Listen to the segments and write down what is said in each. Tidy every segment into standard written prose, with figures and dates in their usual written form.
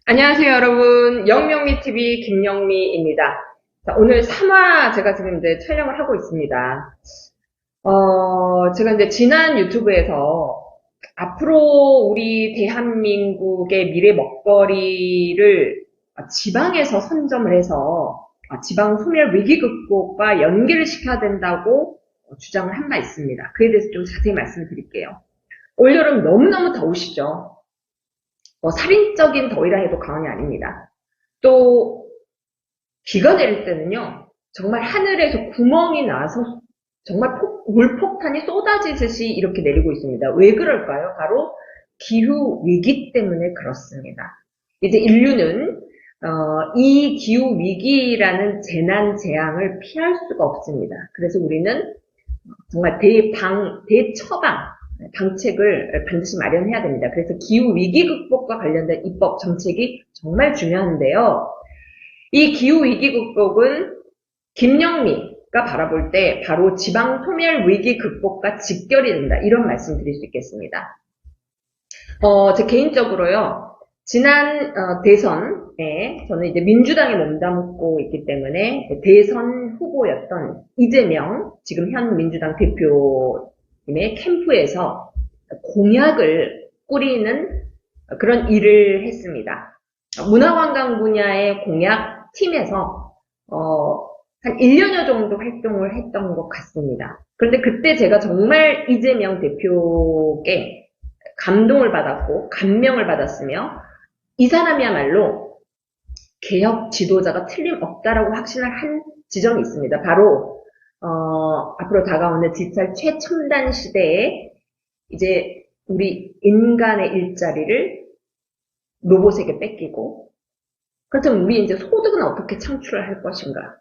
안녕하세요, 여러분. 영명미TV 김영미입니다. 자, 오늘 3화 제가 지금 이제 촬영을 하고 있습니다. 제가 이제 지난 유튜브에서 앞으로 우리 대한민국의 미래 먹거리를 지방에서 선점을 해서 지방 소멸 위기 극복과 연계를 시켜야 된다고 주장을 한 바 있습니다. 그에 대해서 좀 자세히 말씀드릴게요. 올여름 너무너무 더우시죠? 살인적인 더위라 해도 과언이 아닙니다. 또 비가 내릴 때는요, 정말 하늘에서 구멍이 나서 정말 물폭탄이 쏟아지듯이 이렇게 내리고 있습니다. 왜 그럴까요? 바로 기후 위기 때문에 그렇습니다. 이제 인류는 이 기후 위기라는 재난 재앙을 피할 수가 없습니다. 그래서 우리는 정말 대처방 방책을 반드시 마련해야 됩니다. 그래서 기후 위기 극복과 관련된 입법 정책이 정말 중요한데요. 이 기후 위기 극복은 김영미가 바라볼 때 바로 지방 소멸 위기 극복과 직결이 된다. 이런 말씀 드릴 수 있겠습니다. 제 개인적으로요. 지난 대선에 저는 이제 민주당에 몸담고 있기 때문에 대선 후보였던 이재명 지금 현 민주당 대표님의 캠프에서 공약을 꾸리는 그런 일을 했습니다. 문화관광 분야의 공약 팀에서 한 1년여 정도 활동을 했던 것 같습니다. 그런데 그때 제가 정말 이재명 대표께 감동을 받았고 감명을 받았으며 이 사람이야말로 개혁 지도자가 틀림없다라고 확신을 한 지점이 있습니다. 바로 앞으로 다가오는 디지털 최첨단 시대에 이제 우리 인간의 일자리를 로봇에게 뺏기고, 그렇다면 우리 이제 소득은 어떻게 창출을 할 것인가?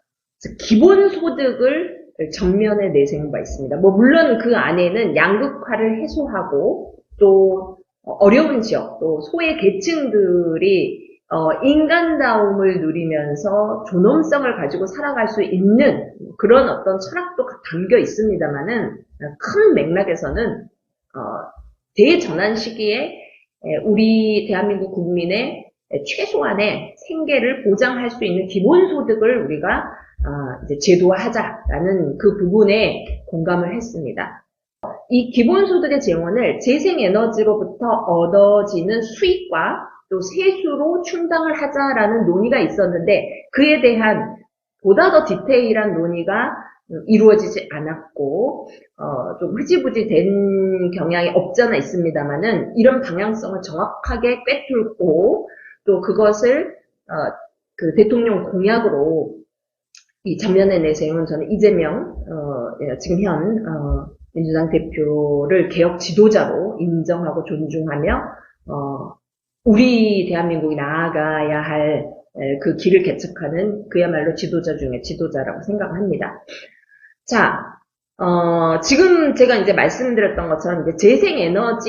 기본 소득을 전면에 내세운 바 있습니다. 물론 그 안에는 양극화를 해소하고 또 어려운 지역, 또 소외 계층들이 인간다움을 누리면서 존엄성을 가지고 살아갈 수 있는 그런 어떤 철학도 담겨 있습니다만은 큰 맥락에서는 대전환 시기에 우리 대한민국 국민의 최소한의 생계를 보장할 수 있는 기본소득을 우리가 이제 제도화하자라는 그 부분에 공감을 했습니다. 이 기본소득의 재원을 재생에너지로부터 얻어지는 수익과 또 세수로 충당을 하자라는 논의가 있었는데 그에 대한 보다 더 디테일한 논의가 이루어지지 않았고 좀 흐지부지 된 경향이 없지 않아 있습니다만은 이런 방향성을 정확하게 꿰뚫고 또 그것을 그 대통령 공약으로 이 전면에 내세운 저는 이재명 지금 현 민주당 대표를 개혁 지도자로 인정하고 존중하며 우리 대한민국이 나아가야 할 그 길을 개척하는 그야말로 지도자 중에 지도자라고 생각합니다. 자, 지금 제가 이제 말씀드렸던 것처럼 이제 재생에너지를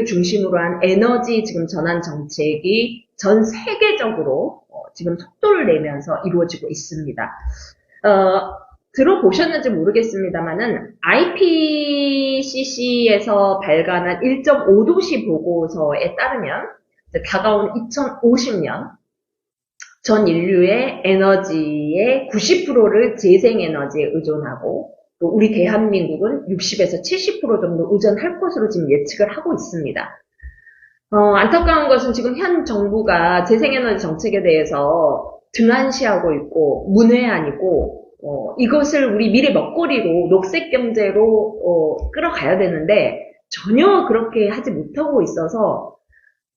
중심으로 한 에너지 지금 전환 정책이 전 세계적으로 지금 속도를 내면서 이루어지고 있습니다. 들어보셨는지 모르겠습니다만은 IPCC에서 발간한 1.5도시 보고서에 따르면 다가온 2050년 전 인류의 에너지의 90%를 재생에너지에 의존하고 또 우리 대한민국은 60에서 70% 정도 의존할 것으로 지금 예측을 하고 있습니다. 안타까운 것은 지금 현 정부가 재생에너지 정책에 대해서 등한시하고 있고 문외한이고 이것을 우리 미래 먹거리로 녹색 경제로 끌어가야 되는데 전혀 그렇게 하지 못하고 있어서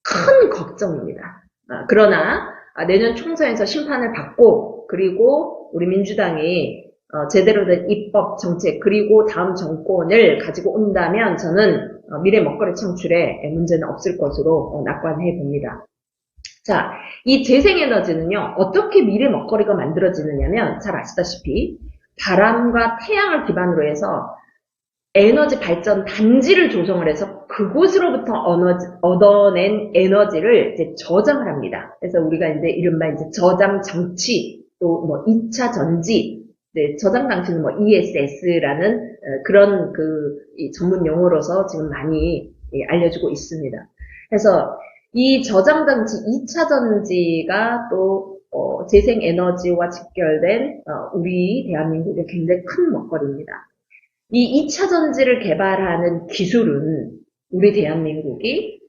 큰 걱정입니다. 그러나 내년 총선에서 심판을 받고 그리고 우리 민주당이 제대로 된 입법 정책 그리고 다음 정권을 가지고 온다면 저는 미래 먹거리 창출에 문제는 없을 것으로 낙관해 봅니다. 자, 이 재생에너지는요 어떻게 미래 먹거리가 만들어지느냐면 잘 아시다시피 바람과 태양을 기반으로 해서 에너지 발전 단지를 조성을 해서 그곳으로부터 얻어낸 에너지를 이제 저장을 합니다. 그래서 우리가 이제 이른바 이제 저장 장치 또 뭐 2차 전지 저장 장치는 뭐 ESS라는 그런 그 전문 용어로서 지금 많이 알려지고 있습니다. 그래서 이 저장장치 2차 전지가 또 재생에너지와 직결된 우리 대한민국의 굉장히 큰 먹거리입니다. 이 2차 전지를 개발하는 기술은 우리 대한민국이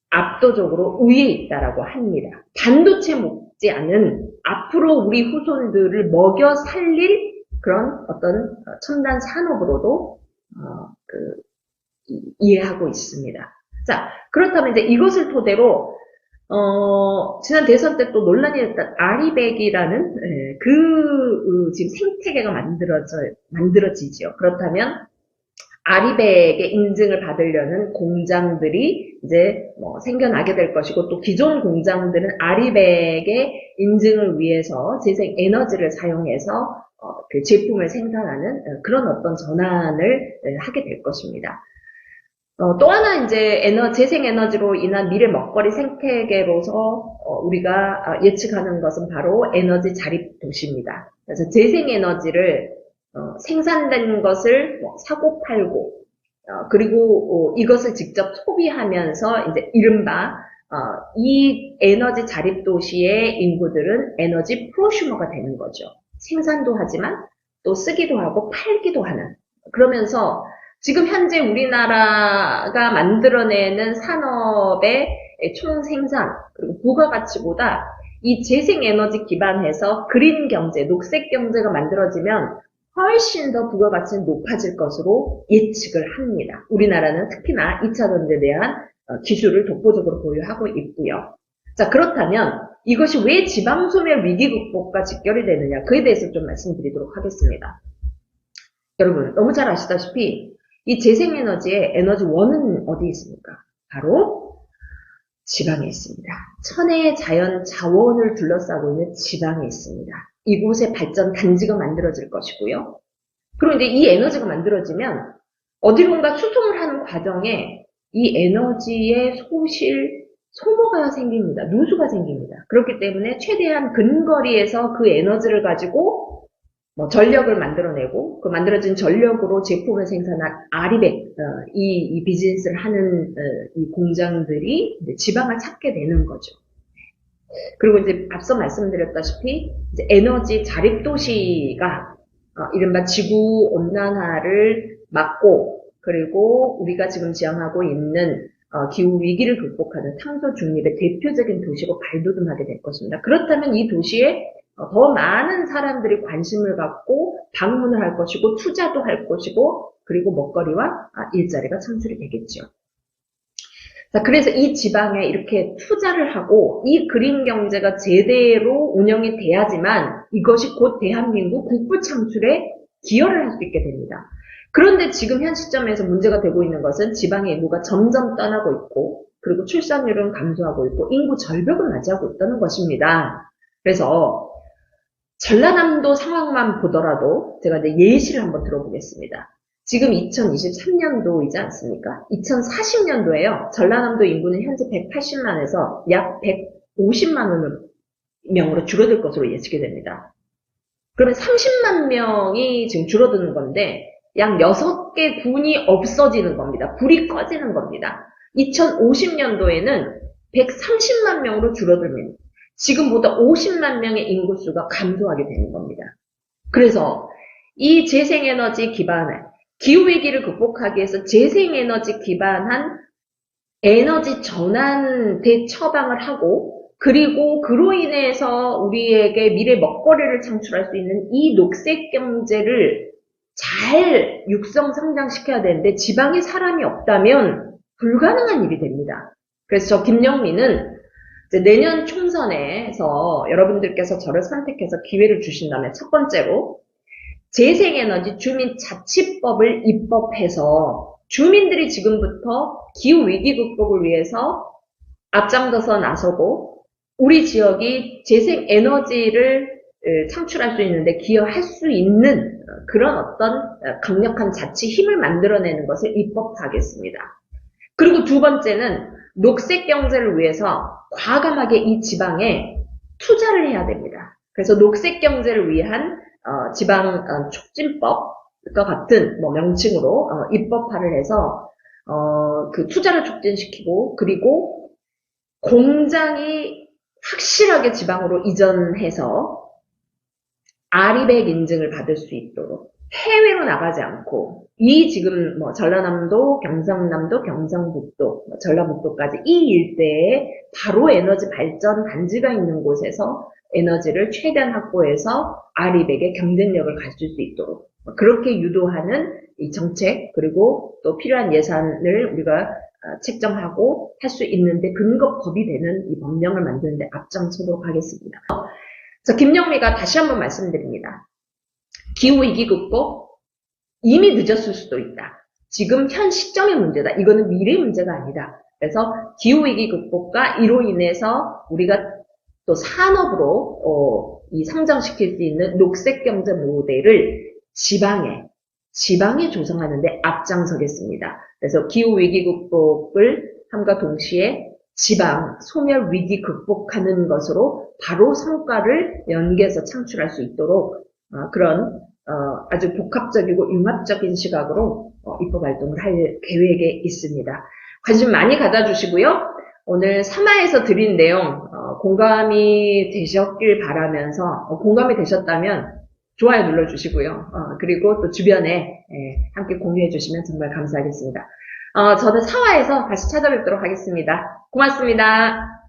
압도적으로 우위에 있다라고 합니다. 반도체 못지않은 앞으로 우리 후손들을 먹여 살릴 그런 어떤 첨단 산업으로도 이해하고 있습니다. 자, 그렇다면 이제 이것을 토대로 지난 대선 때 또 논란이 됐던 아리백이라는 지금 생태계가 만들어지죠. 그렇다면 아리백의 인증을 받으려는 공장들이 이제 생겨나게 될 것이고, 또 기존 공장들은 아리백의 인증을 위해서 재생 에너지를 사용해서 그 제품을 생산하는 그런 어떤 전환을 하게 될 것입니다. 또 하나 이제 재생에너지로 인한 미래 먹거리 생태계로서 우리가 예측하는 것은 바로 에너지 자립 도시입니다. 그래서 재생에너지를 생산된 것을 사고 팔고 그리고 이것을 직접 소비하면서 이제 이른바 이 에너지 자립 도시의 인구들은 에너지 프로슈머가 되는 거죠. 생산도 하지만 또 쓰기도 하고 팔기도 하는. 그러면서 지금 현재 우리나라가 만들어내는 산업의 총생산 그리고 부가가치보다 이 재생에너지 기반해서 그린 경제, 녹색 경제가 만들어지면 훨씬 더 부가가치는 높아질 것으로 예측을 합니다. 우리나라는 특히나 2차 전지에 대한 기술을 독보적으로 보유하고 있고요. 자, 그렇다면 이것이 왜 지방소멸 위기 극복과 직결이 되느냐, 그에 대해서 좀 말씀드리도록 하겠습니다. 여러분 너무 잘 아시다시피 이 재생에너지의 에너지 원은 어디 있습니까? 바로 지방에 있습니다. 천혜의 자연 자원을 둘러싸고 있는 지방에 있습니다. 이곳에 발전 단지가 만들어질 것이고요. 그리고 이제 이 에너지가 만들어지면 어디론가 수송을 하는 과정에 이 에너지의 소모가 생깁니다. 누수가 생깁니다. 그렇기 때문에 최대한 근거리에서 그 에너지를 가지고 전력을 만들어내고 그 만들어진 전력으로 제품을 생산한 아리백 이 비즈니스를 하는 이 공장들이 이제 지방을 찾게 되는 거죠. 그리고 이제 앞서 말씀드렸다시피 이제 에너지 자립 도시가 이른바 지구 온난화를 막고 그리고 우리가 지금 지향하고 있는 기후 위기를 극복하는 탄소 중립의 대표적인 도시로 발돋움하게 될 것입니다. 그렇다면 이 도시에 더 많은 사람들이 관심을 갖고 방문을 할 것이고 투자도 할 것이고 그리고 먹거리와 일자리가 창출이 되겠죠. 자, 그래서 이 지방에 이렇게 투자를 하고 이 그린 경제가 제대로 운영이 돼야지만 이것이 곧 대한민국 국부 창출에 기여를 할 수 있게 됩니다. 그런데 지금 현 시점에서 문제가 되고 있는 것은 지방의 인구가 점점 떠나고 있고 그리고 출산율은 감소하고 있고 인구 절벽을 맞이하고 있다는 것입니다. 그래서 전라남도 상황만 보더라도 제가 이제 예시를 한번 들어보겠습니다. 지금 2023년도이지 않습니까? 2040년도에요. 전라남도 인구는 현재 180만에서 약 150만 명으로 줄어들 것으로 예측이 됩니다. 그러면 30만 명이 지금 줄어드는 건데 약 6개 군이 없어지는 겁니다. 불이 꺼지는 겁니다. 2050년도에는 130만 명으로 줄어듭니다. 지금보다 50만 명의 인구수가 감소하게 되는 겁니다. 그래서 이 재생에너지 기반의 기후위기를 극복하기 위해서 재생에너지 기반한 에너지 전환 대처방을 하고 그리고 그로 인해서 우리에게 미래 먹거리를 창출할 수 있는 이 녹색 경제를 잘 육성 성장시켜야 되는데 지방에 사람이 없다면 불가능한 일이 됩니다. 그래서 저 김영민은 내년 총선에서 여러분들께서 저를 선택해서 기회를 주신다면 첫 번째로 재생에너지 주민자치법을 입법해서 주민들이 지금부터 기후위기 극복을 위해서 앞장서서 나서고 우리 지역이 재생에너지를 창출할 수 있는데 기여할 수 있는 그런 어떤 강력한 자치 힘을 만들어내는 것을 입법하겠습니다. 그리고 두 번째는 녹색 경제를 위해서 과감하게 이 지방에 투자를 해야 됩니다. 그래서 녹색 경제를 위한 지방 촉진법과 같은 명칭으로 입법화를 해서 그 투자를 촉진시키고 그리고 공장이 확실하게 지방으로 이전해서 아리백 인증을 받을 수 있도록 해외로 나가지 않고 이 지금 뭐 전라남도, 경상남도, 경상북도, 전라북도까지 이 일대에 바로 에너지 발전 단지가 있는 곳에서 에너지를 최대한 확보해서 아리백의 경쟁력을 갖출 수 있도록 그렇게 유도하는 이 정책 그리고 또 필요한 예산을 우리가 책정하고 할 수 있는데 근거법이 되는 이 법령을 만드는데 앞장서도록 하겠습니다. 자, 김영미가 다시 한번 말씀드립니다. 기후위기 극복 이미 늦었을 수도 있다. 지금 현 시점의 문제다. 이거는 미래의 문제가 아니다. 그래서 기후위기 극복과 이로 인해서 우리가 또 산업으로 이 성장시킬 수 있는 녹색경제 모델을 지방에 조성하는데 앞장서겠습니다. 그래서 기후위기 극복을 함과 동시에 지방 소멸 위기 극복하는 것으로 바로 성과를 연계해서 창출할 수 있도록 그런 아주 복합적이고 융합적인 시각으로 입법 활동을 할 계획에 있습니다. 관심 많이 가져주시고요. 오늘 3화에서 드린 내용 공감이 되셨길 바라면서 공감이 되셨다면 좋아요 눌러주시고요. 그리고 또 주변에 함께 공유해 주시면 정말 감사하겠습니다. 저는 4화에서 다시 찾아뵙도록 하겠습니다. 고맙습니다.